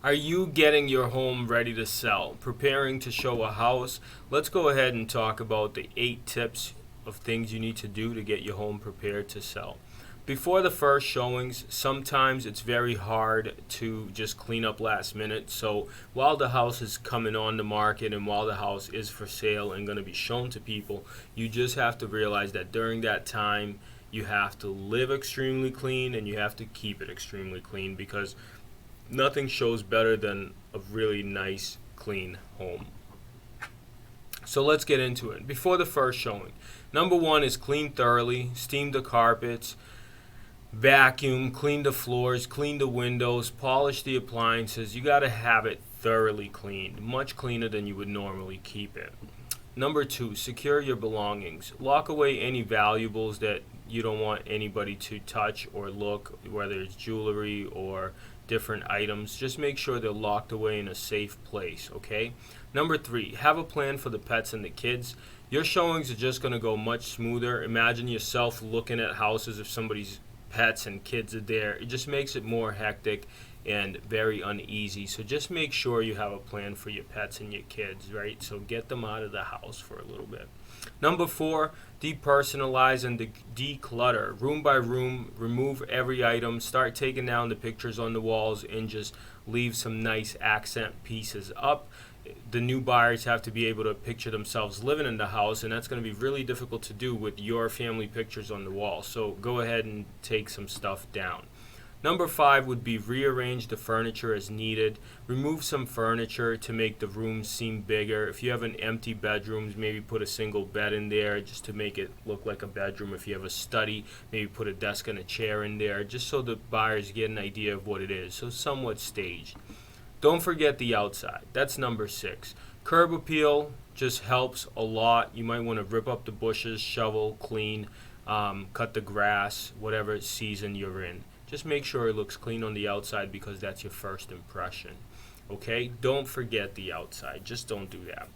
Are you getting your home ready to sell? Preparing to show a house? Let's go ahead and talk about the 8 tips of things you need to do to get your home prepared to sell. Before the first showings, sometimes it's very hard to just clean up last minute. So while the house is coming on the market and while the house is for sale and going to be shown to people, you just have to realize that during that time, you have to live extremely clean and you have to keep it extremely clean, because nothing shows better than a really nice, clean home. So let's get into it. Before the first showing, number 1 is clean thoroughly, steam the carpets, vacuum, clean the floors, clean the windows, polish the appliances. You got to have it thoroughly cleaned, much cleaner than you would normally keep it. Number 2, secure your belongings. Lock away any valuables that you don't want anybody to touch or look, whether it's jewelry or different items. Just make sure they're locked away in a safe place, okay? Number 3, have a plan for the pets and the kids. Your showings are just going to go much smoother. Imagine yourself looking at houses if somebody's pets and kids are there. It just makes it more hectic and very uneasy. So just make sure you have a plan for your pets and your kids, right? So get them out of the house for a little bit. Number 4, depersonalize and declutter. Room by room, remove every item. Start taking down the pictures on the walls and just leave some nice accent pieces up. The new buyers have to be able to picture themselves living in the house, and that's going to be really difficult to do with your family pictures on the wall. So go ahead and take some stuff down. Number 5 would be rearrange the furniture as needed. Remove some furniture to make the rooms seem bigger. If you have an empty bedroom, maybe put a single bed in there just to make it look like a bedroom. If you have a study, maybe put a desk and a chair in there, just so the buyers get an idea of what it is. So somewhat staged. Don't forget the outside. That's number 6. Curb appeal just helps a lot. You might want to rip up the bushes, shovel, clean, cut the grass, whatever season you're in. Just make sure it looks clean on the outside, because that's your first impression. Okay? Don't forget the outside. Just don't do that.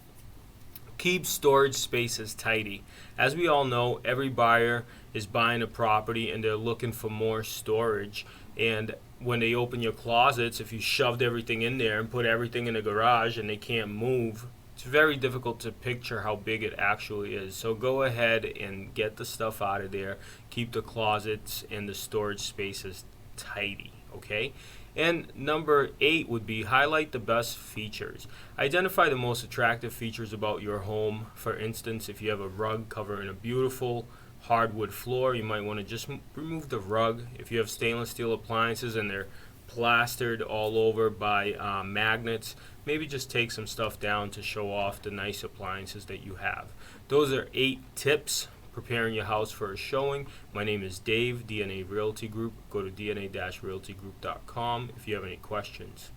Keep storage spaces tidy. As we all know, every buyer is buying a property and they're looking for more storage. And when they open your closets, if you shoved everything in there and put everything in the garage and they can't move, it's very difficult to picture how big it actually is. So go ahead and get the stuff out of there. Keep the closets and the storage spaces tidy, okay? And number 8 would be highlight the best features. Identify the most attractive features about your home. For instance, if you have a rug covering a beautiful hardwood floor, you might want to just remove the rug. If you have stainless steel appliances and they're plastered all over by magnets, maybe just take some stuff down to show off the nice appliances that you have. Those are 8 tips preparing your house for a showing. My name is Dave, DNA Realty Group. Go to dna-realtygroup.com if you have any questions.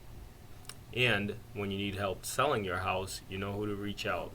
And when you need help selling your house, you know who to reach out.